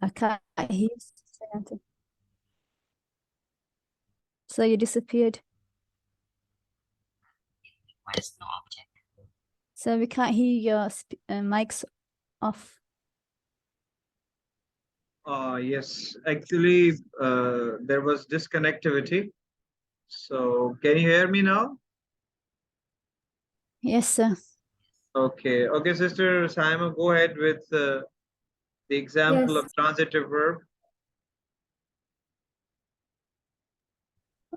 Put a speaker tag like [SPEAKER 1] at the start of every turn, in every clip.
[SPEAKER 1] I can't hear you. So you disappeared.
[SPEAKER 2] Requires no object.
[SPEAKER 1] So we can't hear your mics off.
[SPEAKER 3] Yes, actually, there was disconnectivity. So can you hear me now?
[SPEAKER 1] Yes, sir.
[SPEAKER 3] Okay. Okay, Sister Simon, go ahead with the example
[SPEAKER 1] Yes.
[SPEAKER 3] of transitive verb.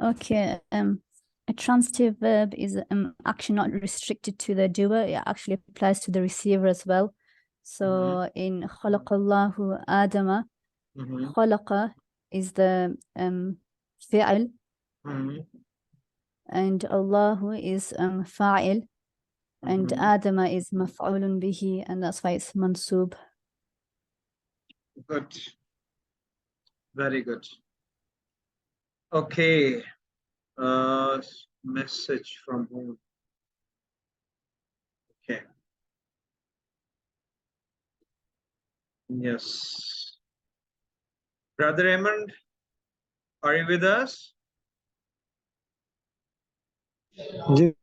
[SPEAKER 1] Okay. A transitive verb is action not restricted to the doer. It actually applies to the receiver as well. So in خلقallahu Adama, خلق is the fi'l, and Allahu is fa'il, and Adama is maf'ulun bihi, and that's why it's mansub.
[SPEAKER 3] Good. Very good. Okay. Message from whom? Okay. Yes. Brother Raymond, are you with us? Hi,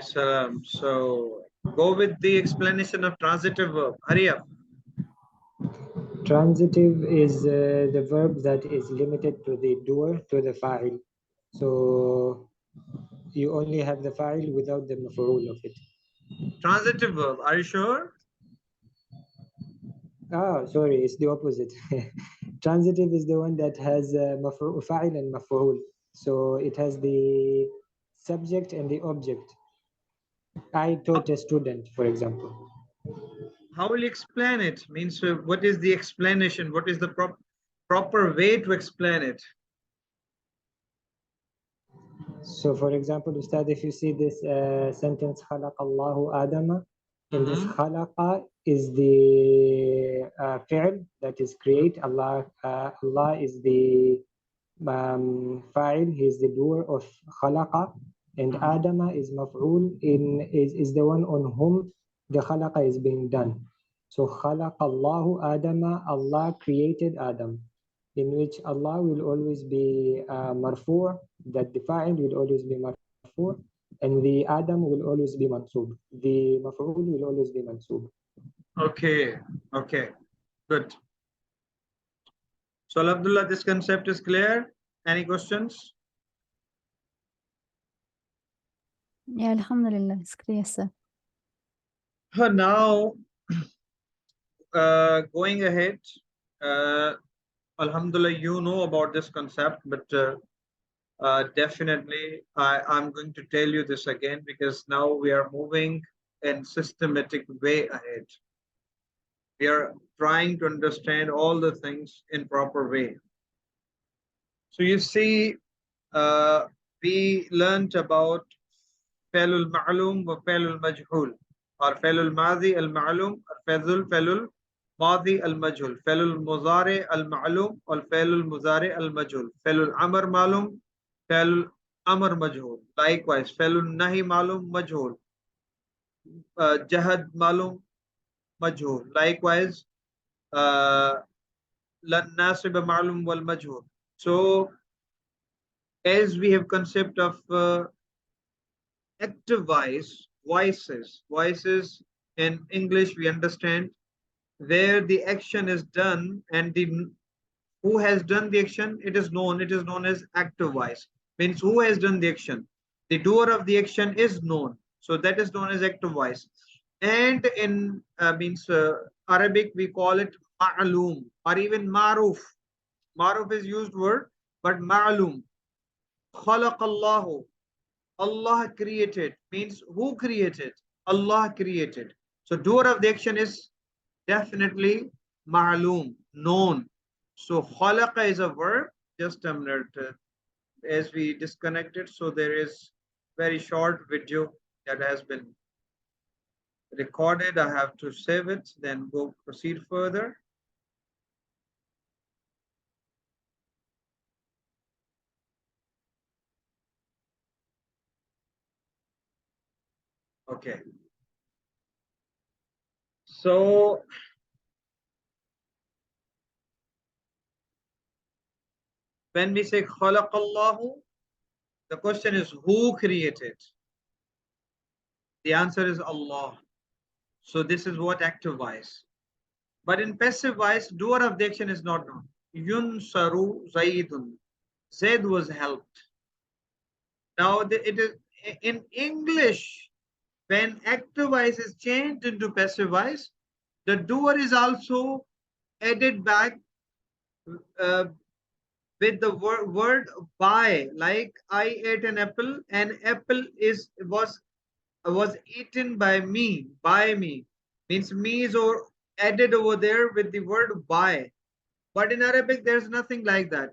[SPEAKER 3] salam. So go with the explanation of transitive verb. Hurry up.
[SPEAKER 4] Transitive is the verb that is limited to the doer, to the fa'il. So you only have the fa'il without the maf'ul of it.
[SPEAKER 3] Transitive verb, are you sure?
[SPEAKER 4] Ah, sorry, it's the opposite. Transitive is the one that has fa'il and maf'ul. So it has the subject and the object. I taught a student, for example.
[SPEAKER 3] How will you explain it? Means what is the explanation? What is the proper way to explain it?
[SPEAKER 4] So for example, Ustad, if you see this sentence, خَلَقَ اللَّهُ آدَمَ, in this khalaqa is the fi'l that is create. Allah is the fa'il, he is the doer of khalaqa, and Adama is maf'ul, is the one on whom the khalaqa is being done. So khalaqa Allahu Adama, Allah created Adam, in which Allah will always be marfu', that the fa'il will always be marfu', and the Adam will always be mansub. The maf'ul will always be mansub.
[SPEAKER 3] Okay, okay, good. So Abdullah, this concept is clear. Any questions?
[SPEAKER 1] Yeah, alhamdulillah, it's clear, sir.
[SPEAKER 3] Now, going ahead, alhamdulillah, you know about this concept, but definitely I'm going to tell you this again, because now we are moving in systematic way ahead. We are trying to understand all the things in proper way. So you see, we learned about فعل المعلوم وفعل المجهول, or فعل الماضي المعلوم or فعل الماضي المجهول, فعل المضارع المعلوم والفعل المضارع المجهول, فعل الأمر معلوم, فعل الأمر مجهول. Likewise, فعل النهي معلوم مجهول, جهد معلوم مجهول. Likewise, لن ناسب معلوم والمجهول. So as we have concept of active voices in English, we understand where the action is done and the who has done the action, it is known as active voice. Means who has done the action, the doer of the action is known, so that is known as active voice. And in Arabic, we call it ma'lum or even ma'ruf. Ma'ruf is used word, but ma'lum. Khalaqallahu, Allah created, means who created? Allah created. So doer of the action is definitely ma'loom, known. So khalaqa is a verb. Just a minute, as we disconnected, so there is very short video that has been recorded. I have to save it, then go proceed further. Okay. So When we say khalaqallahu, the question is who created? The answer is Allah. So this is what active voice. But in passive voice, doer of the action is not known. Yunsaru Zaidun. Zaid was helped. Now it is in English, when active voice is changed into passive voice, the doer is also added back with the word by. Like I ate an apple, and apple was eaten by me. By me means me is or added over there with the word by. But in Arabic, there's nothing like that.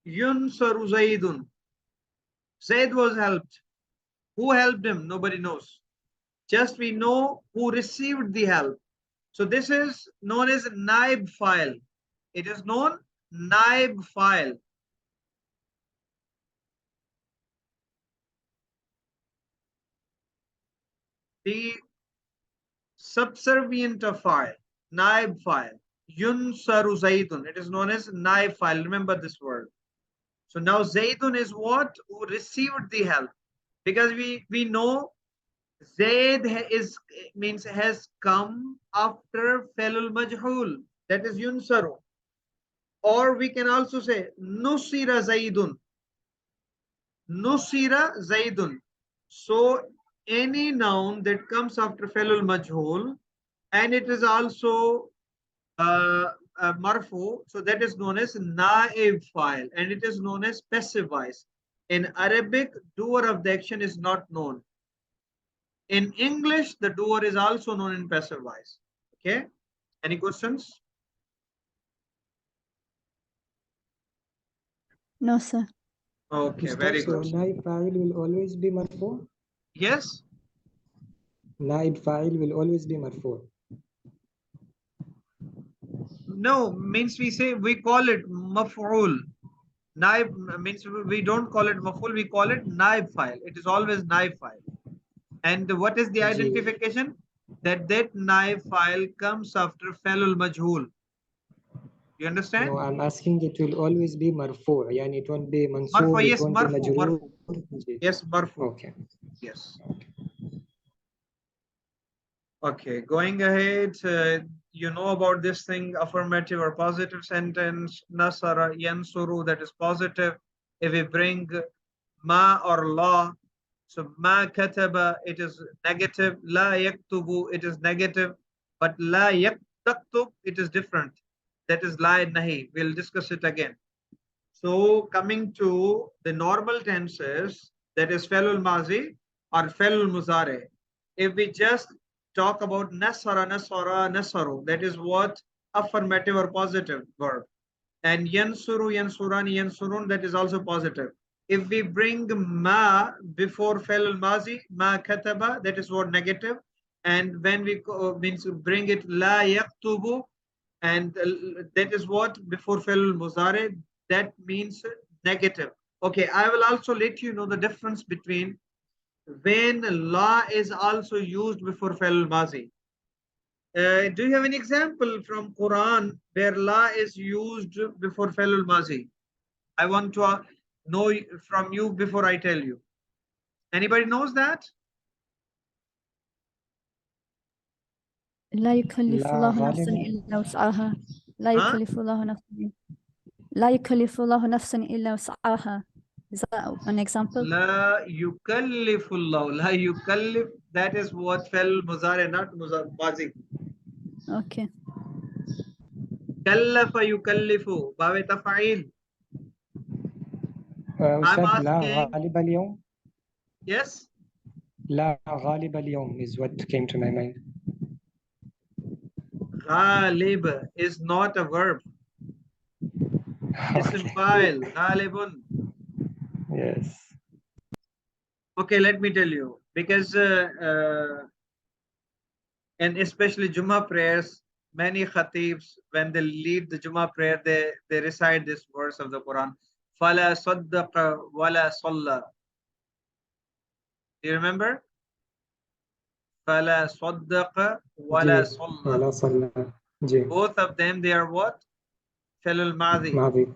[SPEAKER 3] Yunsaru Zaidun. Zaid was helped. Who helped him? Nobody knows. Just we know who received the help. So this is known as naib file. It is known naib file. The subservient of file, naib file. Yunsaru Zaidun. It is known as naib file. Remember this word. So now Zaidun is what? Who received the help. Because we know Zaid has come after Falul Majhul. That is Yunsaru. Or we can also say Nusira Zaidun. Nusira Zaidun. So any noun that comes after Falul Majhul and it is also marfu, so that is known as naib file, and it is known as passive voice. In Arabic, doer of the action is not known. In English, the doer is also known in passive voice. Okay, any questions?
[SPEAKER 1] No, sir.
[SPEAKER 3] Okay, very good.
[SPEAKER 4] So naib fa'il will always be marfu?
[SPEAKER 3] Yes.
[SPEAKER 4] Naib fa'il will always be marfu.
[SPEAKER 3] No, means we call it maf'ul. Naib means we don't call it maf'ul, we call it naib file. It is always naib file. And what is the identification? That naib file comes after Falul Majhul. You understand?
[SPEAKER 4] No, I'm asking it will always be marfu. Yani it won't be mansoob,
[SPEAKER 3] Marfu, yes,
[SPEAKER 4] it won't be
[SPEAKER 3] marfu,
[SPEAKER 4] majroor.
[SPEAKER 3] marfu. Yes, marfu.
[SPEAKER 4] Okay.
[SPEAKER 3] Yes. Okay, going ahead, you know about this thing, affirmative or positive sentence, nasara, yansuru, that is positive. If we bring ma or la, so ma kataba, it is negative. La yaktubu, it is negative. But la yaktaktub, it is different. That is la nahi. We'll discuss it again. So coming to the normal tenses, that is falul mazi or falul muzare. If we just talk about nasara, nasara, nasaru, that is what? Affirmative or positive verb. And yansuru, yansurani, yansurun, that is also positive. If we bring ma before falul mazi, ma kataba, that is what? Negative. And when we bring it la yaktubu, and that is what? Before falul muzare, that means negative. Okay, I will also let you know the difference between when la is also used before falul mazi. Do you have an example from Quran where la is used before falul mazi? I want to know from you before I tell you. Anybody knows that?
[SPEAKER 1] لا يكلف
[SPEAKER 4] لا
[SPEAKER 1] الله نفسا
[SPEAKER 4] غالبا.
[SPEAKER 1] إلا وسعها. لا
[SPEAKER 3] Huh?
[SPEAKER 1] يكلف الله نفسا لا يكلف الله نفسا إلا وسعها. Is that an example?
[SPEAKER 3] La yukallifullah. La yukallif. That is what fell muzare, not mazi.
[SPEAKER 1] Okay.
[SPEAKER 3] Kallafa yukallifu. Bawe tafa'il. I'm
[SPEAKER 4] أستاذ لا
[SPEAKER 3] asking.
[SPEAKER 4] غالب اليوم.
[SPEAKER 3] Yes.
[SPEAKER 4] لا غالب اليوم is what came to my mind.
[SPEAKER 3] Ghalib is not a verb. It's
[SPEAKER 4] Okay.
[SPEAKER 3] file. Ghalibun.
[SPEAKER 4] Yes.
[SPEAKER 3] Okay, let me tell you. Because and especially Jummah prayers, many khatibs, when they lead the Jummah prayer, they recite this verse of the Quran. Fala saddaqa wala salla. Do you remember? Fala saddaqa wala salla.
[SPEAKER 4] ولا صلى.
[SPEAKER 3] Both of them, they are what? Falul madhi.
[SPEAKER 4] ماضي.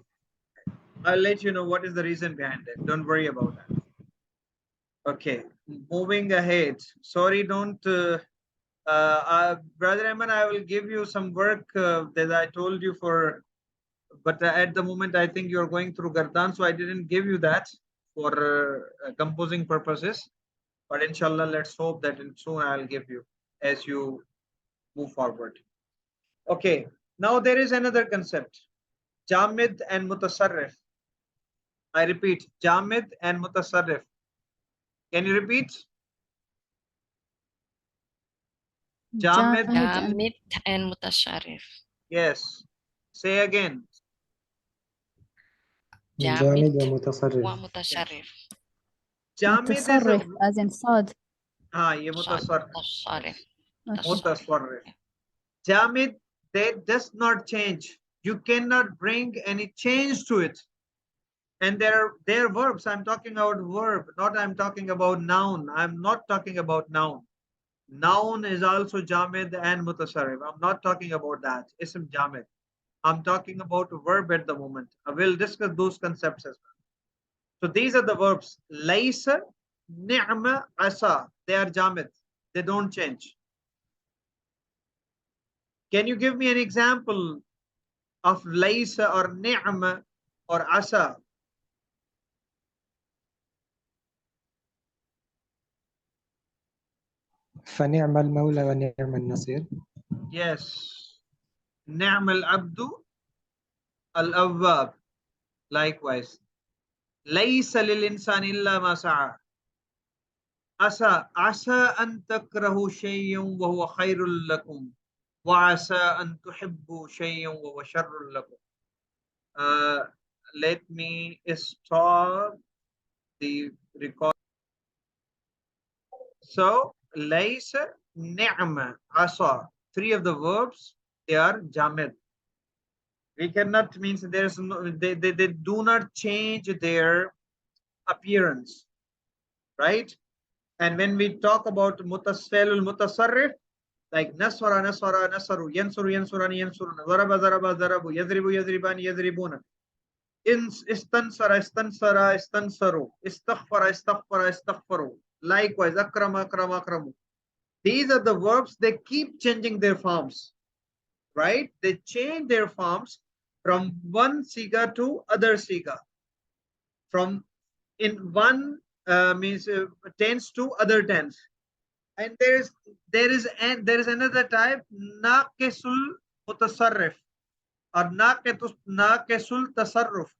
[SPEAKER 3] I'll let you know what is the reason behind it. Don't worry about that. Okay, moving ahead. Sorry, don't. Brother Eman, I will give you some work that I told you for, but at the moment I think you're going through Gardan, so I didn't give you that for composing purposes. But inshallah, let's hope that soon I'll give you as you move forward. Okay, now there is another concept, Jamid and Mutasarrif. I repeat, Jamid and Mutasarrif. Can you repeat? Jamid.
[SPEAKER 2] Jamid and Mutasharrif.
[SPEAKER 3] Yes. Say again.
[SPEAKER 4] جامد
[SPEAKER 2] Jamid
[SPEAKER 4] ومتصرف.
[SPEAKER 2] wa Mutasharrif.
[SPEAKER 3] Jamid is a
[SPEAKER 1] متصرف as in صاد.
[SPEAKER 3] ye mutasarrif.
[SPEAKER 2] Mutasharrif.
[SPEAKER 3] Mutasarrif. Jamid, that does not change. You cannot bring any change to it. And they're verbs. I'm talking about verb, not I'm talking about noun. I'm not talking about noun. Noun is also Jamid and Mutasarrif. I'm not talking about that. Ism Jamid. I'm talking about verb at the moment. I will discuss those concepts as well. So these are the verbs. Laysa, ni'ma, asa. They are Jamid. They don't change. Can you give me an example of laysa or ni'ma or asa?
[SPEAKER 4] فنعم المولى ونعم النصير.
[SPEAKER 3] Yes. Ni'ma al-abdu al-awwab. Likewise. Laysa lil-insan illa ma sa'a. Asa an takrahu shay'un wa huwa khairul lakum. Wa asa an tuhibbu shay'un wa huwa sharrul lakum. Let me stop the record. So, laysa, ni'ma, asa. Three of the verbs, they are jamid. We cannot means there is no, they do not change their appearance, right? And when we talk about mutasfilul mutasarrif, like nasara nasara nasaru, yansuru yansurani yansuruna, zaraba zaraba zarabu, yadribu yadribani yadribuna, istansara istansara istansaru, istaghfara istaghfara istaghfaru. Likewise, akrama akrama akramu. These are the verbs, they keep changing their forms, right? They change their forms from one siga to other siga. From in one means tense to other tense. And there is another type, naqisul mutasarrif or naqisul tasarruf.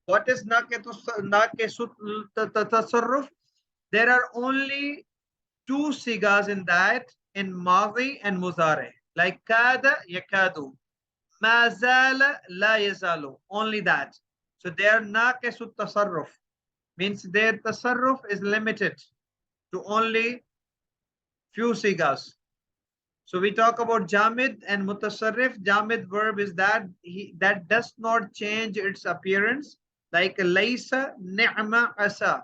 [SPEAKER 3] What is naqisul tasarruf? There are only two sigas in that, in Madi and Muzare, like kada, yakadu, mazala, la yazalu, only that. So they are naqisut tasarruf, means their tasarruf is limited to only few sigas. So we talk about jamid and mutasarrif. Jamid verb is that that does not change its appearance, like laysa, ni'ma, asa.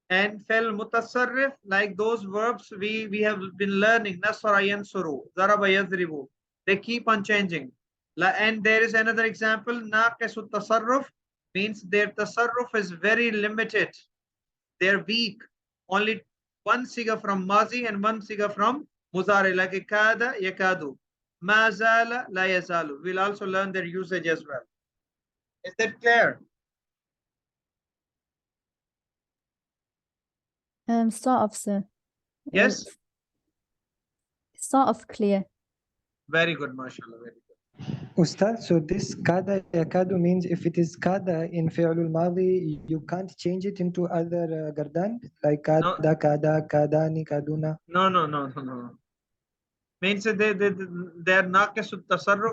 [SPEAKER 3] And fil mutasarrif, like those verbs we have been learning, nasara yansuru, zaraba yadribu. They keep on changing. And there is another example, naqisut tasarruf, means their tasarruf is very limited. They're weak. Only one siga from mazi and one siga from muzari, like kada, yakadu, mazala, la yazalu. We'll also learn their usage as well. Is that clear?
[SPEAKER 1] Start off, sir.
[SPEAKER 3] Yes.
[SPEAKER 1] Start off clear.
[SPEAKER 3] Very good, mashallah. Very good.
[SPEAKER 4] Ustad, so this kada yakadu means if it is kada in fi'lul madi, you can't change it into other gardan, like kada,
[SPEAKER 3] No.
[SPEAKER 4] kada, kadani, kaduna.
[SPEAKER 3] No. Means they're naqisut tasarruf.